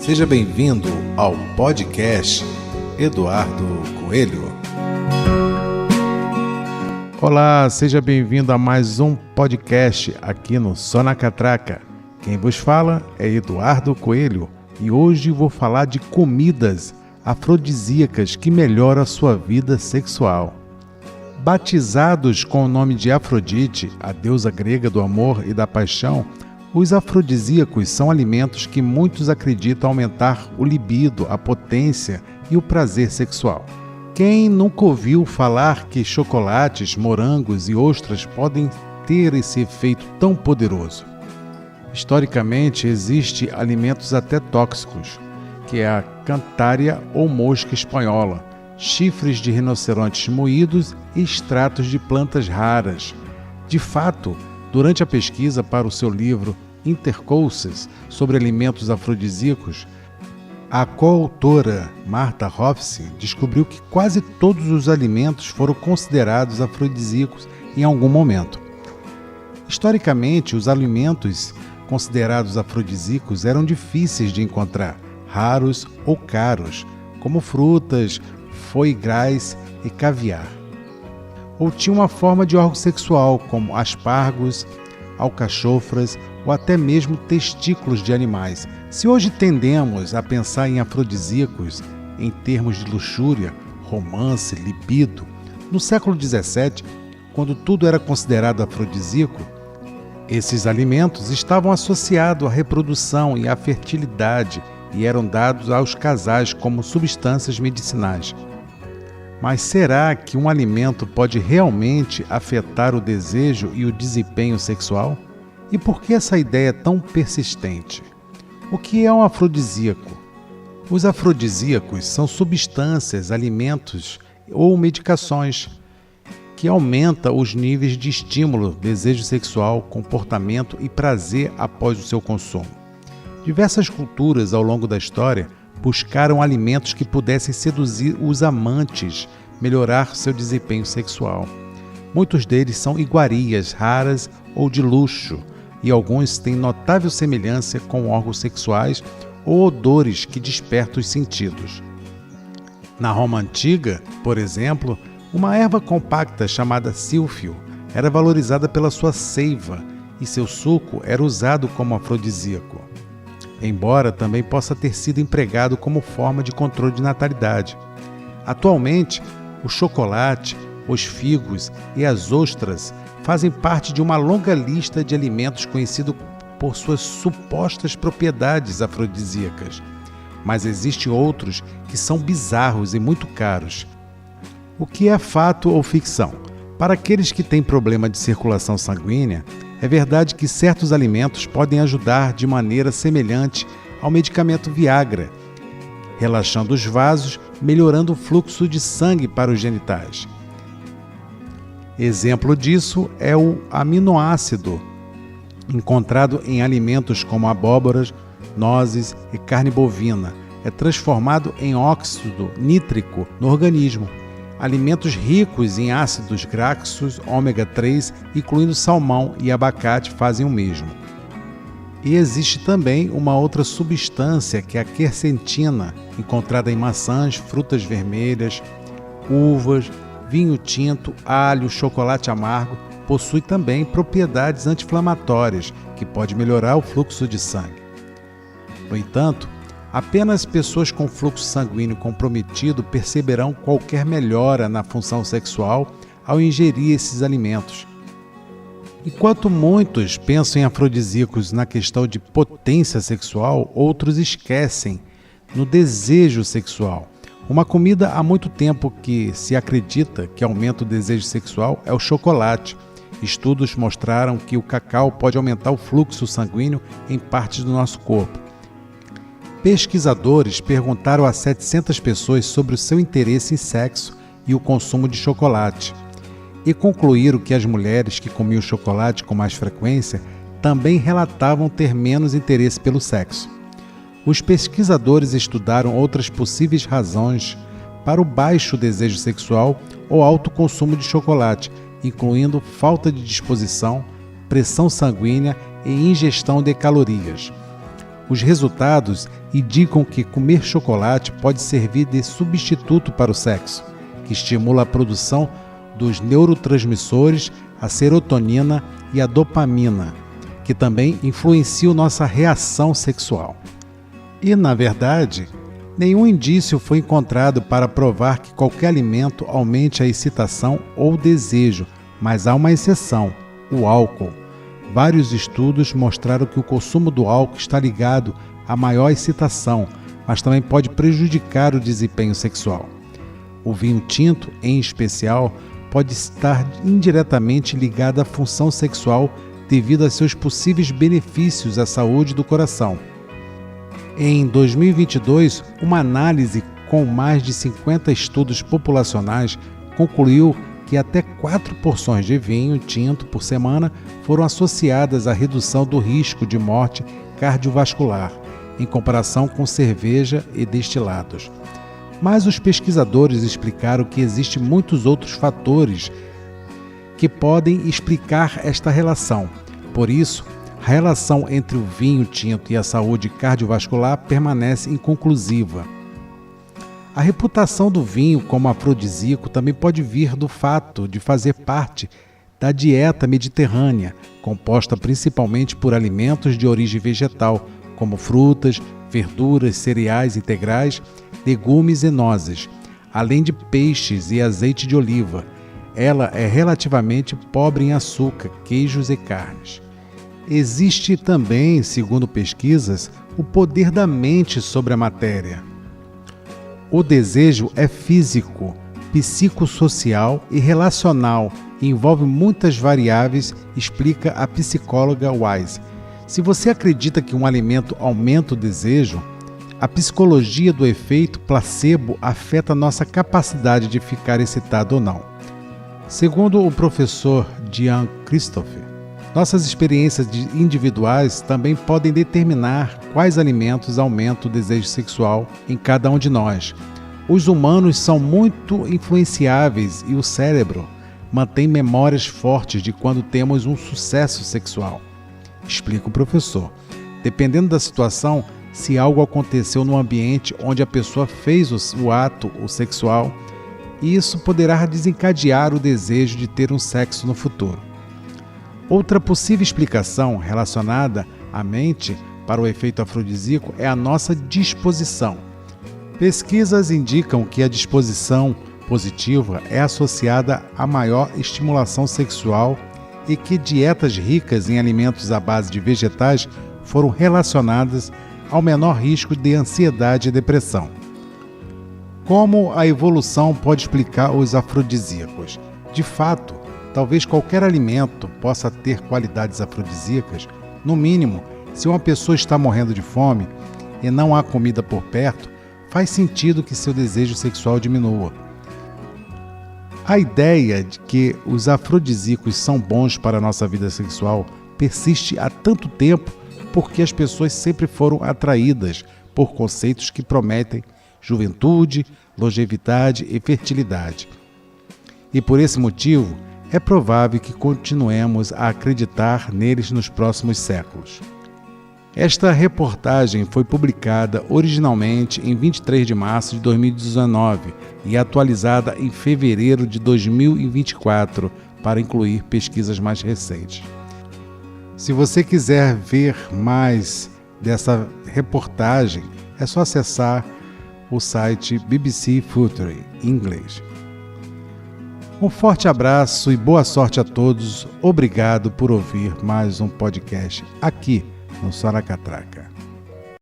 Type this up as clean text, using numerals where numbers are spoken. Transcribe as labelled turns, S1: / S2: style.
S1: Seja bem-vindo ao podcast Eduardo Coelho. Olá, seja bem-vindo a mais um podcast aqui no Só na Catraca. Quem vos fala é Eduardo Coelho e hoje vou falar de comidas afrodisíacas que melhoram a sua vida sexual. Batizados com o nome de Afrodite, a deusa grega do amor e da paixão, os afrodisíacos são alimentos que muitos acreditam aumentar o libido, a potência e o prazer sexual. Quem nunca ouviu falar que chocolates, morangos e ostras podem ter esse efeito tão poderoso? Historicamente, existem alimentos até tóxicos, que é a cantária ou mosca espanhola, chifres de rinocerontes moídos e extratos de plantas raras. De fato, durante a pesquisa para o seu livro Intercourses sobre alimentos afrodisíacos, a coautora Martha Hofse descobriu que quase todos os alimentos foram considerados afrodisíacos em algum momento. Historicamente, os alimentos considerados afrodisíacos eram difíceis de encontrar, raros ou caros, como frutas, foie gras e caviar. Ou tinha uma forma de órgão sexual, como aspargos, alcachofras ou até mesmo testículos de animais. Se hoje tendemos a pensar em afrodisíacos em termos de luxúria, romance, libido, no século XVII, quando tudo era considerado afrodisíaco, esses alimentos estavam associados à reprodução e à fertilidade e eram dados aos casais como substâncias medicinais. Mas será que um alimento pode realmente afetar o desejo e o desempenho sexual? E por que essa ideia é tão persistente? O que é um afrodisíaco? Os afrodisíacos são substâncias, alimentos ou medicações que aumentam os níveis de estímulo, desejo sexual, comportamento e prazer após o seu consumo. Diversas culturas ao longo da história buscaram alimentos que pudessem seduzir os amantes, melhorar seu desempenho sexual. Muitos deles são iguarias raras ou de luxo, e alguns têm notável semelhança com órgãos sexuais ou odores que despertam os sentidos. Na Roma Antiga, por exemplo, uma erva compacta chamada sílfio era valorizada pela sua seiva e seu suco era usado como afrodisíaco, embora também possa ter sido empregado como forma de controle de natalidade. Atualmente, o chocolate, os figos e as ostras fazem parte de uma longa lista de alimentos conhecidos por suas supostas propriedades afrodisíacas. Mas existem outros que são bizarros e muito caros. O que é fato ou ficção? Para aqueles que têm problema de circulação sanguínea, é verdade que certos alimentos podem ajudar de maneira semelhante ao medicamento Viagra, relaxando os vasos, melhorando o fluxo de sangue para os genitais. Exemplo disso é o aminoácido, encontrado em alimentos como abóboras, nozes e carne bovina. É transformado em óxido nítrico no organismo. Alimentos ricos em ácidos graxos, ômega 3, incluindo salmão e abacate, fazem o mesmo. E existe também uma outra substância que é a quercetina, encontrada em maçãs, frutas vermelhas, uvas, vinho tinto, alho, chocolate amargo, possui também propriedades anti-inflamatórias que pode melhorar o fluxo de sangue. No entanto, apenas pessoas com fluxo sanguíneo comprometido perceberão qualquer melhora na função sexual ao ingerir esses alimentos. Enquanto muitos pensam em afrodisíacos na questão de potência sexual, outros esquecem no desejo sexual. Uma comida há muito tempo que se acredita que aumenta o desejo sexual é o chocolate. Estudos mostraram que o cacau pode aumentar o fluxo sanguíneo em partes do nosso corpo. Pesquisadores perguntaram a 700 pessoas sobre o seu interesse em sexo e o consumo de chocolate, e concluíram que as mulheres que comiam chocolate com mais frequência também relatavam ter menos interesse pelo sexo. Os pesquisadores estudaram outras possíveis razões para o baixo desejo sexual ou alto consumo de chocolate, incluindo falta de disposição, pressão sanguínea e ingestão de calorias. Os resultados indicam que comer chocolate pode servir de substituto para o sexo, que estimula a produção dos neurotransmissores, a serotonina e a dopamina, que também influenciam nossa reação sexual. E, na verdade, nenhum indício foi encontrado para provar que qualquer alimento aumente a excitação ou desejo, mas há uma exceção, o álcool. Vários estudos mostraram que o consumo do álcool está ligado a maior excitação, mas também pode prejudicar o desempenho sexual. O vinho tinto, em especial, pode estar indiretamente ligado à função sexual devido a seus possíveis benefícios à saúde do coração. Em 2022, uma análise com mais de 50 estudos populacionais concluiu que até 4 porções de vinho tinto por semana foram associadas à redução do risco de morte cardiovascular, em comparação com cerveja e destilados. Mas os pesquisadores explicaram que existem muitos outros fatores que podem explicar esta relação. Por isso, a relação entre o vinho tinto e a saúde cardiovascular permanece inconclusiva. A reputação do vinho como afrodisíaco também pode vir do fato de fazer parte da dieta mediterrânea, composta principalmente por alimentos de origem vegetal, como frutas, verduras, cereais integrais, legumes e nozes, além de peixes e azeite de oliva. Ela é relativamente pobre em açúcar, queijos e carnes. Existe também, segundo pesquisas, o poder da mente sobre a matéria. O desejo é físico, psicossocial e relacional e envolve muitas variáveis, explica a psicóloga Wise. Se você acredita que um alimento aumenta o desejo, a psicologia do efeito placebo afeta nossa capacidade de ficar excitado ou não. Segundo o professor Jean Christophe, nossas experiências individuais também podem determinar quais alimentos aumentam o desejo sexual em cada um de nós. Os humanos são muito influenciáveis e o cérebro mantém memórias fortes de quando temos um sucesso sexual. Explica o professor. Dependendo da situação, se algo aconteceu no ambiente onde a pessoa fez o ato sexual, isso poderá desencadear o desejo de ter um sexo no futuro. Outra possível explicação relacionada à mente para o efeito afrodisíaco é a nossa disposição. Pesquisas indicam que a disposição positiva é associada a maior estimulação sexual e que dietas ricas em alimentos à base de vegetais foram relacionadas ao menor risco de ansiedade e depressão. Como a evolução pode explicar os afrodisíacos? De fato, talvez qualquer alimento possa ter qualidades afrodisíacas. No mínimo, se uma pessoa está morrendo de fome e não há comida por perto, faz sentido que seu desejo sexual diminua. A ideia de que os afrodisíacos são bons para a nossa vida sexual persiste há tanto tempo porque as pessoas sempre foram atraídas por conceitos que prometem juventude, longevidade e fertilidade. E por esse motivo, é provável que continuemos a acreditar neles nos próximos séculos. Esta reportagem foi publicada originalmente em 23 de março de 2019 e atualizada em fevereiro de 2024 para incluir pesquisas mais recentes. Se você quiser ver mais dessa reportagem, é só acessar o site BBC Future em inglês. Um forte abraço e boa sorte a todos. Obrigado por ouvir mais um podcast aqui no Só na Catraca.